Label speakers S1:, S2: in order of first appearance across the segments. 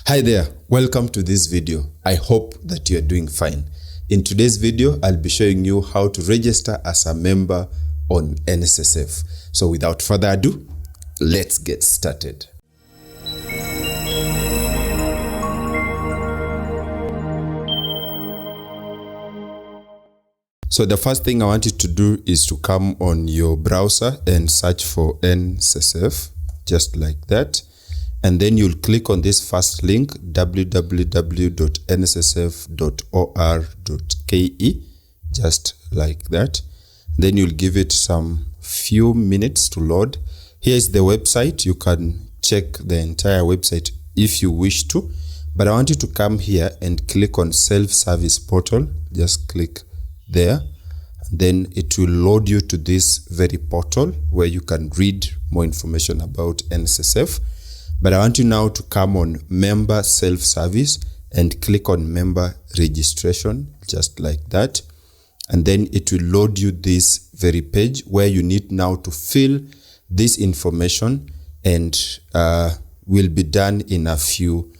S1: Hi there, welcome to this video. I hope that you are doing fine. In today's video, I'll be showing you how to register as a member on Nssf. So without further ado, let's get started. So the first thing I want you to do is to come on your browser and search for Nssf, just like that. And then you'll click on this first link, www.nssf.or.ke, just like that. Then you'll give it some few minutes to load. Here's the website. You can check the entire website if you wish to, but I want you to come here and click on self-service portal. Just click there. And then it will load you to this very portal where you can read more information about Nssf. But I want you now to come on member self-service and click on member registration, just like that. And then it will load you this very page where you need now to fill this information, and will be done in a few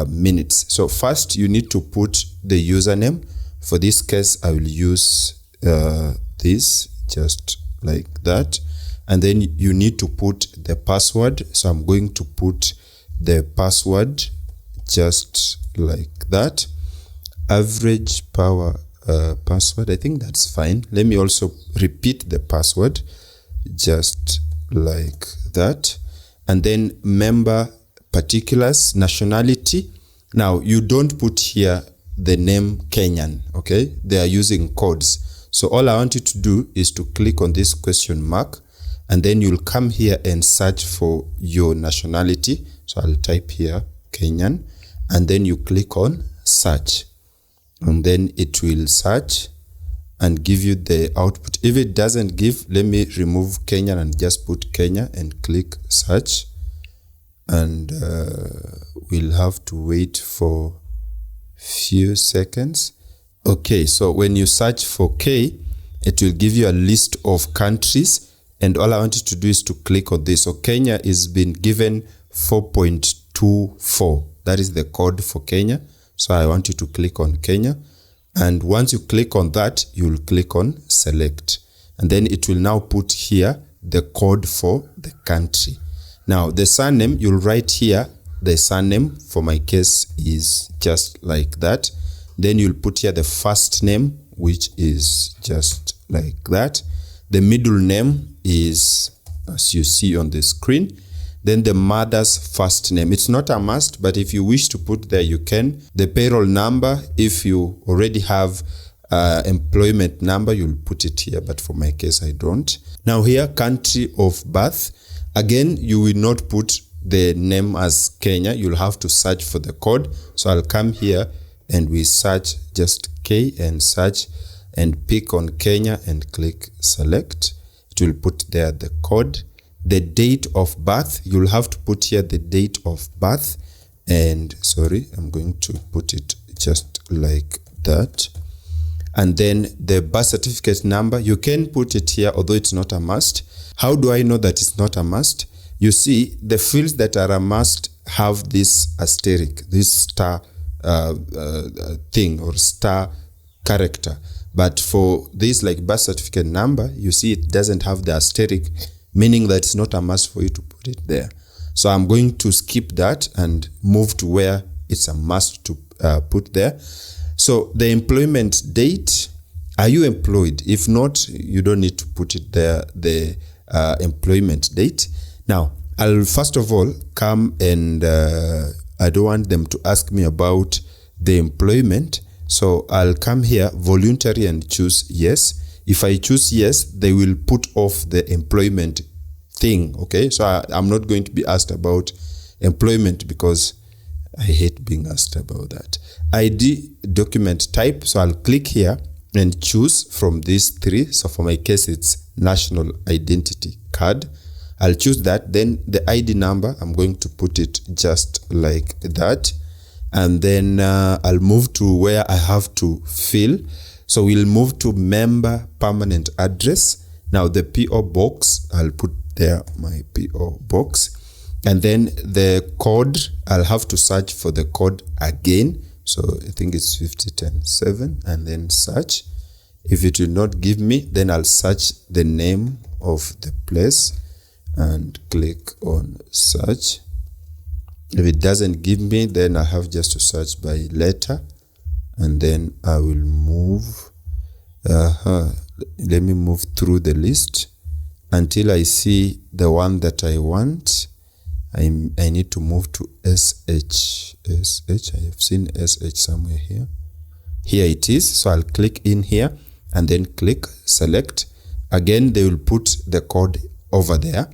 S1: minutes. So first you need to put the username. For this case, I will use this, just like that. And then you need to put the password. So I'm going to put the password just like that. Average power password. I think that's fine. Let me also repeat the password just like that. And then member particulars, nationality. Now you don't put here the name Kenyan, okay? They are using codes. So all I want you to do is to click on this question mark, and then you'll come here and search for your nationality. So I'll type here Kenyan, and then you click on search, and then it will search and give you the output. If it doesn't give, let me remove Kenyan and just put Kenya and click search, and we'll have to wait for few seconds. Okay, so when you search for K, it will give you a list of countries. And all I want you to do is to click on this. So Kenya is been given 4.24. That is the code for Kenya. So I want you to click on Kenya. And once you click on that, you'll click on select. And then it will now put here the code for the country. Now the surname, you'll write here, the surname for my case is just like that. Then you'll put here the first name, which is just like that. The middle name is as you see on the screen. Then the mother's first name. It's not a must, but if you wish to put there, you can. The payroll number, if you already have employment number, you'll put it here, but for my case, I don't. Now here, country of birth. Again, you will not put the name as Kenya. You'll have to search for the code. So I'll come here and we search just K and search and pick on Kenya and click select. It will put there the code. The date of birth, you'll have to put here the date of birth. And sorry, I'm going to put it just like that. And then the birth certificate number, you can put it here, although it's not a must. How do I know that it's not a must? You see, the fields that are a must have this asterisk, this star thing or star character. But for this like birth certificate number, you see it doesn't have the asterisk, meaning that it's not a must for you to put it there. So I'm going to skip that and move to where it's a must to put there. So the employment date, are you employed? If not, you don't need to put it there, the employment date. Now, I'll first of all come and I don't want them to ask me about the employment. So I'll come here, voluntary, and choose yes. If I choose yes, they will put off the employment thing, okay? So I'm not going to be asked about employment because I hate being asked about that. ID, document type. So I'll click here and choose from these three. So for my case, it's national identity card. I'll choose that. Then the ID number, I'm going to put it just like that. And then I'll move to where I have to fill. So we'll move to member permanent address. Now the PO box, I'll put there my PO box. And then the code, I'll have to search for the code again. So I think it's 50107 and then search. If it will not give me, then I'll search the name of the place and click on search. If it doesn't give me, then I have just to search by letter, and then I will move. Let me move through the list until I see the one that I want. I need to move to SH. I have seen SH somewhere here. Here it is. So I'll click in here and then click select. Again, they will put the code over there.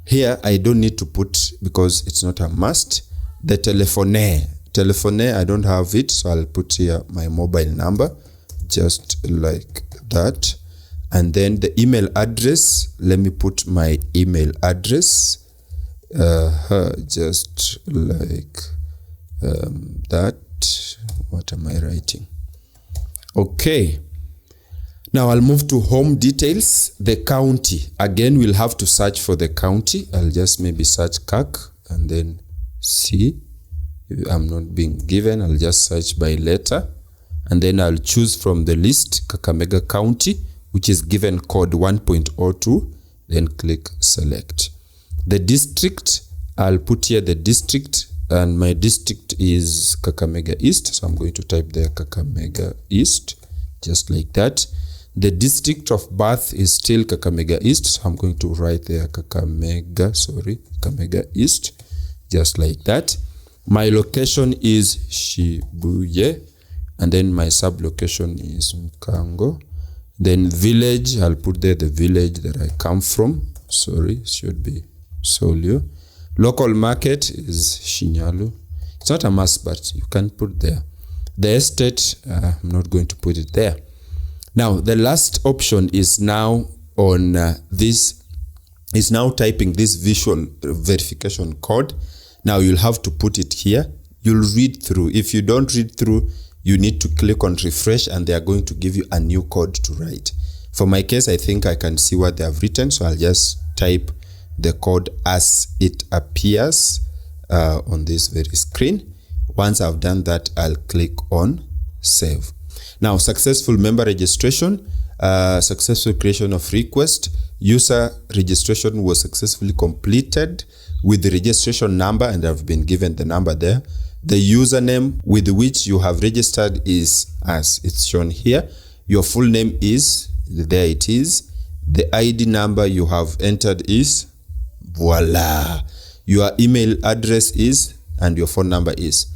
S1: Here, I don't need to put, because it's not a must, the telephone. I don't have it, so I'll put here my mobile number, just like that. And then the email address, let me put my email address, just like that. What am I writing? Okay. Now I'll move to home details. The county, again, we'll have to search for the county. I'll just maybe search CAC and then see. If I'm not being given, I'll just search by letter. And then I'll choose from the list Kakamega County, which is given code 1.02, then click select. The district, I'll put here the district, and my district is Kakamega East. So I'm going to type there Kakamega East, just like that. The district of birth is still Kakamega East, so I'm going to write there Kakamega East, just like that. My location is Shibuye, and then my sub-location is Mkango. Then village, I'll put there the village that I come from. Should be Solio. Local market is Shinyalu. It's not a must, but you can put there. The estate, I'm not going to put it there. Now, the last option is now on is now typing this visual verification code. Now, you'll have to put it here. You'll read through. If you don't read through, you need to click on refresh, and they are going to give you a new code to write. For my case, I think I can see what they have written, so I'll just type the code as it appears on this very screen. Once I've done that, I'll click on save. Now, successful member registration, successful creation of request, user registration was successfully completed with the registration number, and I've been given the number there. The username with which you have registered is as it's shown here. Your full name is, there it is. The ID number you have entered is, voila. Your email address is, and your phone number is.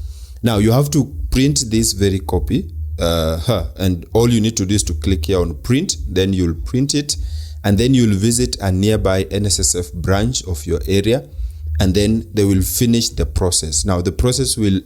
S1: Now, you have to print this very copy. And all you need to do is to click here on print, then you'll print it, and then you'll visit a nearby Nssf branch of your area, and then they will finish the process. Now, the process will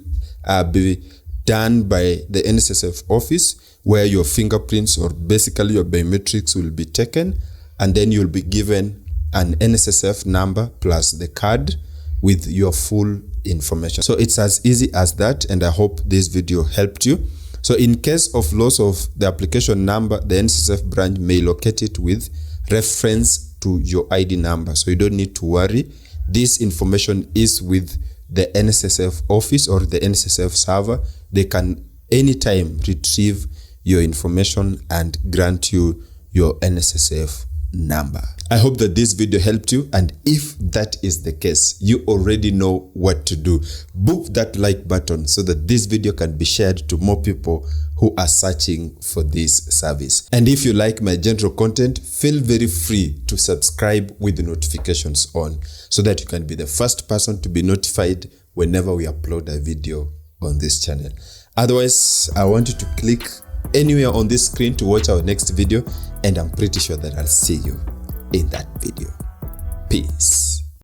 S1: be done by the Nssf office, where your fingerprints, or basically your biometrics, will be taken, and then you'll be given an Nssf number plus the card with your full information. So it's as easy as that, and I hope this video helped you. So in case of loss of the application number, the Nssf branch may locate it with reference to your ID number. So you don't need to worry. This information is with the Nssf office or the Nssf server. They can anytime retrieve your information and grant you your Nssf number. I hope that this video helped you, and if that is the case, you already know what to do. Book that like button so that this video can be shared to more people who are searching for this service. And if you like my general content, feel very free to subscribe with the notifications on so that you can be the first person to be notified whenever we upload a video on this channel. Otherwise, I want you to click anywhere on this screen to watch our next video, and I'm pretty sure that I'll see you in that video. Peace.